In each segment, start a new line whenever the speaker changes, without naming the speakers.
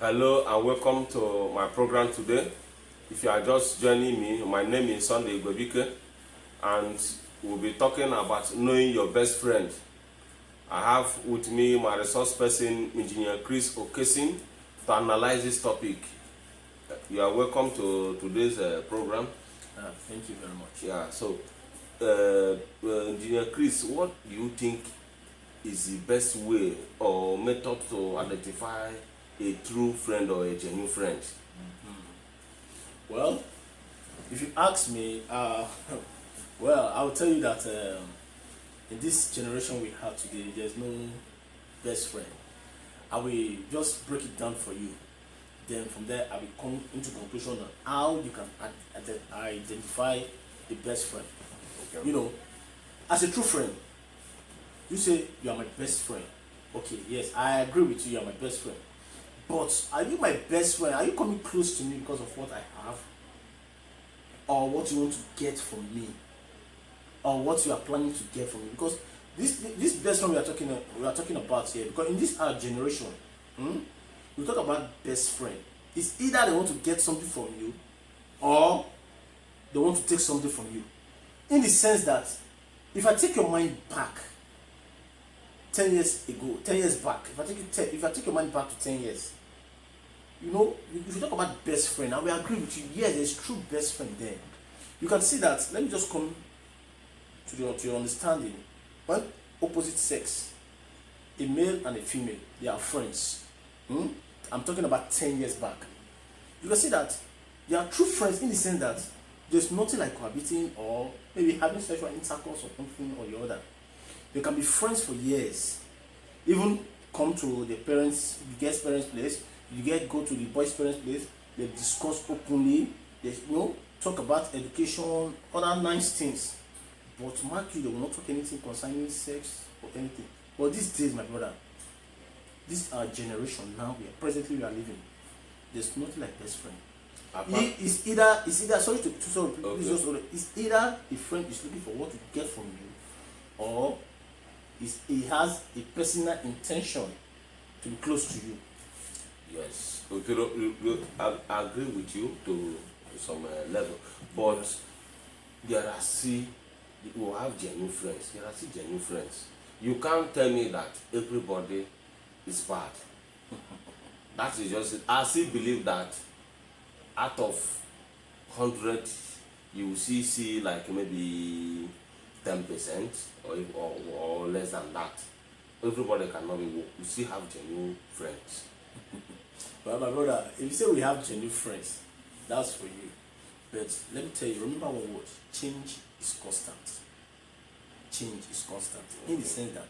Hello and welcome to my program today. If you are just joining me, my name is Igwebuike and we'll be talking about knowing your best friend. I have with me my resource person, Engineer Chris Okesin, to analyze this topic. You are welcome to today's program.
Thank you very much.
Yeah, so Engineer Chris, what do you think is the best way or method to identify a true friend or a genuine friend?
Well, if you ask me, well, I will tell you that in this generation we have today, there's no best friend. I will just break it down for you. Then from there, I will come into conclusion on how you can identify the best friend. Okay. You know, as a true friend, you say you are my best friend. Okay, yes, I agree with you, you are my best friend. But are you my best friend? Are you coming close to me because of what I have? Or what you want to get from me? Or what you are planning to get from me? Because this best friend we are talking about here, because in this our generation, we talk about best friend. It's either they want to get something from you or they want to take something from you. In the sense that if I take your mind back 10 years ago, 10 years back, if I take your mind back to 10 years, you know, if you talk about best friend, I will agree with you, yes, there's true best friend there. You can see that, let me just come to your understanding. When opposite sex, a male and a female, they are friends. I'm talking about 10 years back. You can see that they are true friends in the sense that there's nothing like cohabiting or maybe having sexual intercourse or something or the other. They can be friends for years. Even come to the parents, the guest parents' place, go to the boys' parents' place, they discuss openly, they talk about education, other nice things. But mark you, they will not talk anything concerning sex or anything. But these days, my brother, this our generation now, presently we are living, there's nothing like best friend. It's either sorry, okay. It's either the friend is looking for what to get from you, or he has a personal intention to be close to you.
Yes, okay, I agree with you to some level, but there are you have genuine friends. There are still genuine friends. You can't tell me that everybody is bad. That is just it. I still believe that out of 100, you will see like maybe 10% or less than that. Everybody cannot be. We still have genuine friends.
Well, my brother, if you say we have genuine friends, that's for you. But let me tell you, remember one word: change is constant. Change is constant. In the sense that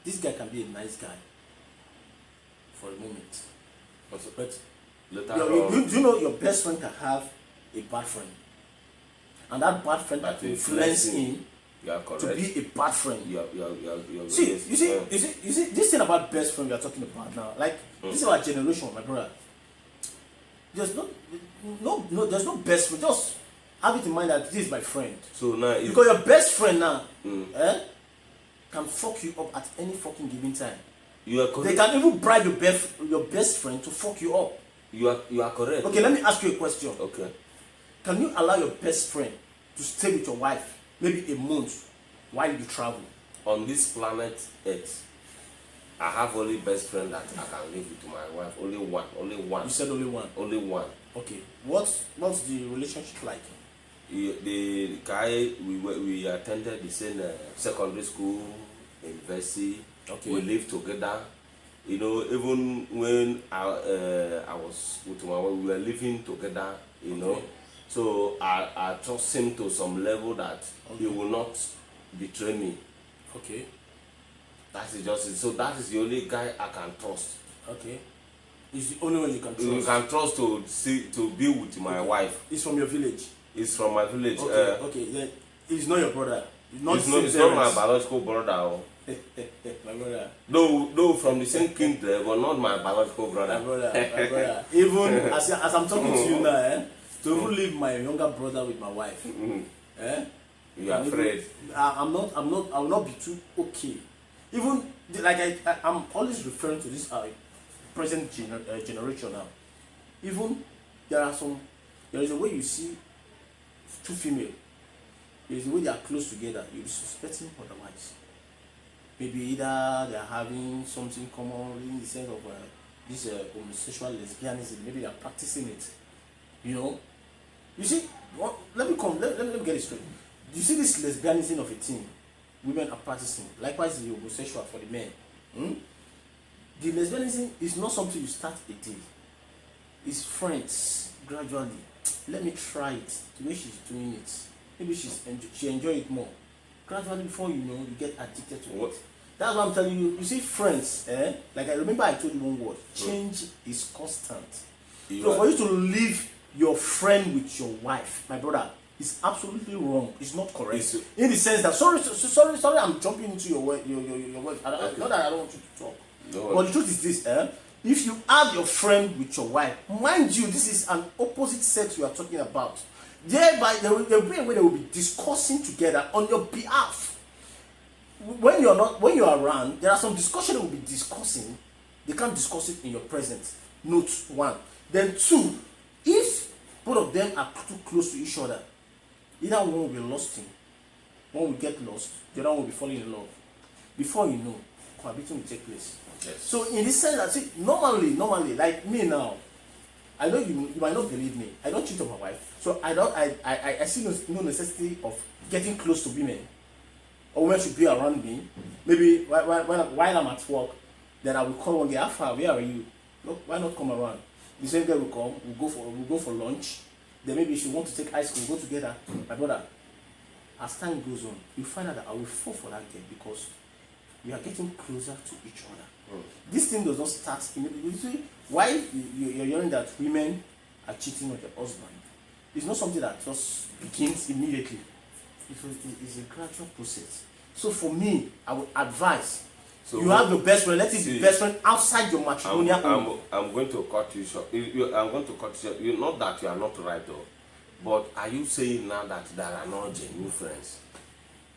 this guy can be a nice guy for a moment, but you know your best friend can have a bad friend, and that bad friend can influence him to be a bad friend. You see, this thing about best friend we are talking about now, like this is our generation, my brother. There's there's no best friend. Just have it in mind that this is my friend.
So now,
because your best friend now, can fuck you up at any fucking given time.
You are correct.
They can even bribe your best friend to fuck you up.
You are correct.
Okay, let me ask you a question.
Okay.
Can you allow your best friend to stay with your wife maybe a month while you travel?
On this planet Earth, I have only best friend that I can live with my wife. Only one.
You said only one.
Only one.
Okay. What's the relationship like?
The guy we attended the same secondary school, university.
Okay.
We lived together. You know, even when I was with my wife, we were living together. You know, so I trust him to some level that he will not betray me.
Okay.
That is just it. So that is the only guy I can trust.
Okay. It's the only one you can trust.
You can trust to be with my wife.
It's from your village.
It's from my village.
Okay. Then it's not your brother.
It's not my biological brother.
My brother.
No, from the same kingdom, but not my biological brother.
My brother. Even as I'm talking to you now, to even leave my younger brother with my wife.
You are afraid.
I will not be too okay. Even like I'm always referring to this present generation now, even there is a way you see two female, there is a way they are close together, you'll be suspecting otherwise. Maybe either they are having something common in the sense of this homosexual lesbianism, maybe they are practicing it. You see, let me get it straight. You see this lesbianism of a thing, women are practicing. Likewise, the homosexual for the men. The lesbianism is not something you start a day. It's friends, gradually. Let me try it. The way she's doing it, maybe she enjoy it more. Gradually, before you know, you get addicted to it. That's what I'm telling you. You see, friends, like I remember I told you one word. Change is constant. So for you to leave your friend with your wife, my brother, is absolutely wrong. It's not correct. In the sense that sorry, I'm jumping into your words. Not that I don't want you to talk. No. But the truth is this, if you have your friend with your wife, mind you, this is an opposite sex you are talking about. Thereby, there will be a way they will be discussing together on your behalf. When you are around, there are some discussion they will be discussing. They can't discuss it in your presence. Note one. Then two, if both of them are too close to each other, either one will be lost in, one will get lost, the other one will be falling in love. Before you know, cohabiting will take place. Yes. So in this sense, I see normally, like me now, I know you might not believe me. I don't cheat on my wife, so I see no necessity of getting close to women, or women should be around me. Maybe while I'm at work, then I will call one day. How far? Where are you? Look, why not come around? The same girl will come. We'll go for lunch. Then maybe if you want to take ice cream, we'll go together. My brother, as time goes on, you find out that I will fall for that girl because we are getting closer to each other. This thing does not start immediately. You see, why you're hearing that women are cheating on their husband? It's not something that just begins immediately. It's a gradual process. So for me, I would advise, so you have your best friend, let it be best friend outside your matrimonial home.
I'm going to cut you short. I'm going to cut you short. Not that you are not right though, but are you saying now that there are no genuine friends?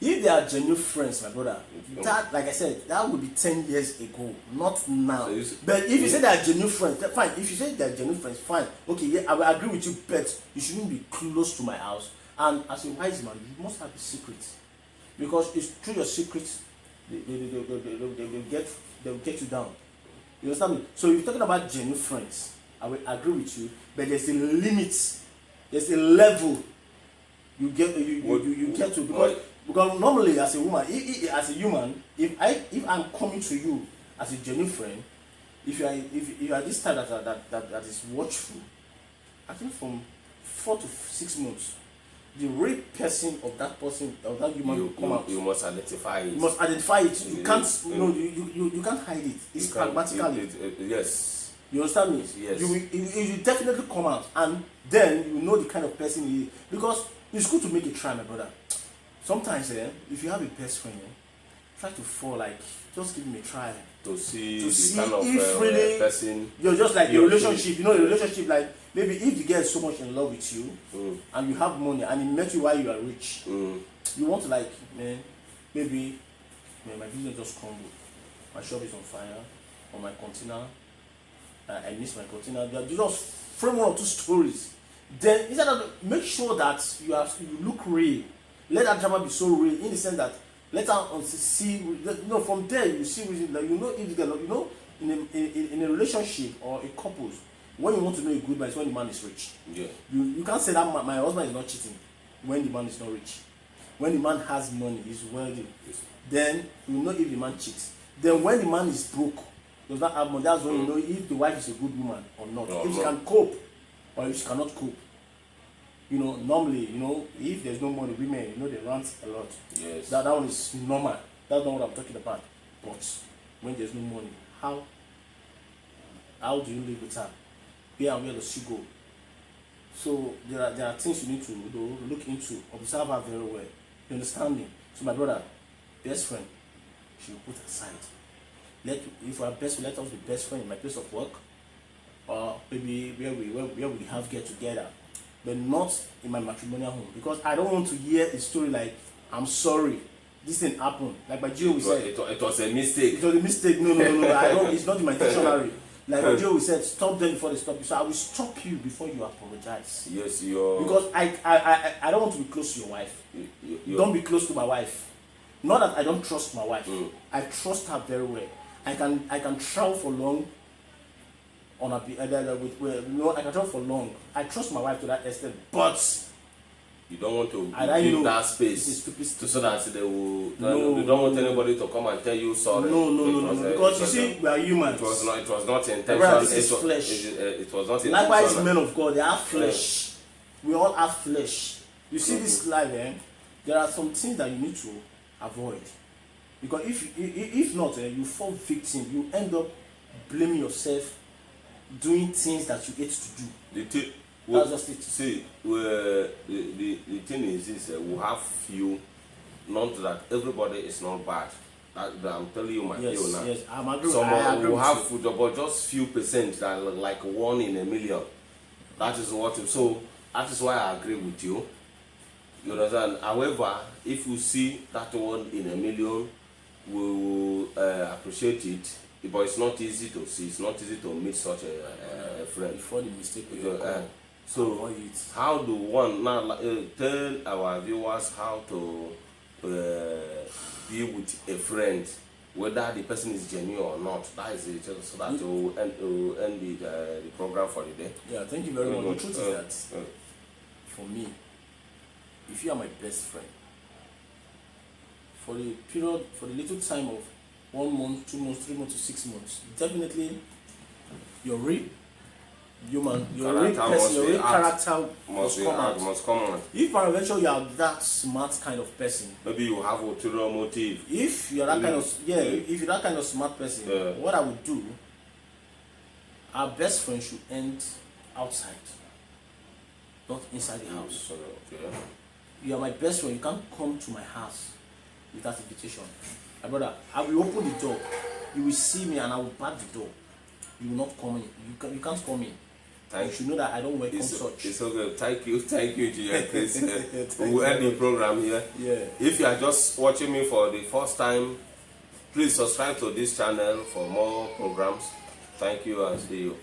If they are genuine friends, my brother, that, like I said, that would be 10 years ago, not now. So but if you say they are genuine friends, fine. If you say they are genuine friends, fine. Okay, yeah, I will agree with you, but you shouldn't be close to my house. And as a wise man, you must have a secret, because it's through your secrets they will get you down. You understand me? So if you're talking about genuine friends, I will agree with you, but there's a limit, there's a level you get to, because normally as a woman, as a human, if I'm coming to you as a genuine friend, if you are this type that is watchful, I think from 4 to 6 months, the real person of that human will come out.
You must identify it.
You must identify it. You can't you can't hide it. It's pragmatically.
Yes.
You understand me?
Yes.
You will definitely come out, and then you know the kind of person he is. Because it's good to make a try, my brother. Sometimes, if you have a best friend, try to fall, like, just give him a try.
To see the kind of
if really
person.
You're just like a relationship. A relationship, like, maybe if you get so much in love with you, and you have money, and he met you while you are rich, you want to, like, maybe my business just crumbled. My shop is on fire, or my container, I miss my container. You just frame 1 or 2 stories. Then, instead of, make sure that you look real. Let that drama be so real, in the sense that let her see, from there you see, like, if in a relationship or a couple, when you want to know a good man is when the man is rich.
Yeah.
You can't say that my husband is not cheating when the man is not rich. When the man has money, he's wealthy, then you know if the man cheats. Then when the man is broke, does not have money, that's when you know if the wife is a good woman or not. If she can cope or if she cannot cope. Normally, if there's no money, women, they rant a lot.
Yes.
That one is normal. That's not what I'm talking about. But when there's no money, how do you live with her? Where does she go? So there are things you need to look into, observe her very well. You understand me? So my brother, best friend, she will put aside. If we are best friend, let us be best friend in my place of work, or maybe where we have get together. But not in my matrimonial home, because I don't want to hear a story like, I'm sorry, this didn't happen. Like my Gio said,
it was a mistake.
It was a mistake. No. I don't. It's not in my dictionary. Like Joe said, stop them before they stop you. So I will stop you before you apologize.
Yes, you're.
Because I don't want to be close to your wife. Don't be close to my wife. Not that I don't trust my wife. I trust her very well. I can travel for long. On a I can travel for long. I trust my wife to that extent, but
you don't want to
give
that space so that they will. You don't want anybody to come and tell you sorry.
No. Because you see, we are humans.
It was not intentional.
This is flesh.
It was not intentional.
Likewise, men of God, they have flesh. We all have flesh. You see, this life, there are some things that you need to avoid. Because if not, you fall victim. You end up blaming yourself, doing things that you hate to do. That's just it.
See, the thing is this: we have few. Not that everybody is not bad. I'm telling you my view now.
Yes, I'm agree.
Some will have food, but just few percent that are like 1 in a million. That is what. So that is why I agree with you. You understand? However, if you see that 1 in a million, we will appreciate it. But it's not easy to see. It's not easy to meet such a friend.
Before the mistake will come.
So how do one now tell our viewers how to deal with a friend, whether the person is genuine or not? That is it, so that we'll end the program for the day.
Yeah, thank you very much. The truth is that for me, if you are my best friend, for the little time of 1 month, 2 months, 3 months to 6 months, definitely your real human, your real person, your real character must come out. If peradventure you are that smart kind of person,
maybe you have ulterior motive.
If you're that kind of if you're that kind of smart person, what I would do, our best friend should end outside, not inside the house.
Okay.
You are my best friend. You can't come to my house without invitation. My brother, I will open the door. You will see me and I will bar the door. You will not come in. You can't come in. You should know that I don't welcome such.
It's okay. Thank you, Engineer Chris. We will end the program here.
Yeah.
If you are just watching me for the first time, please subscribe to this channel for more programs. Thank you and see you.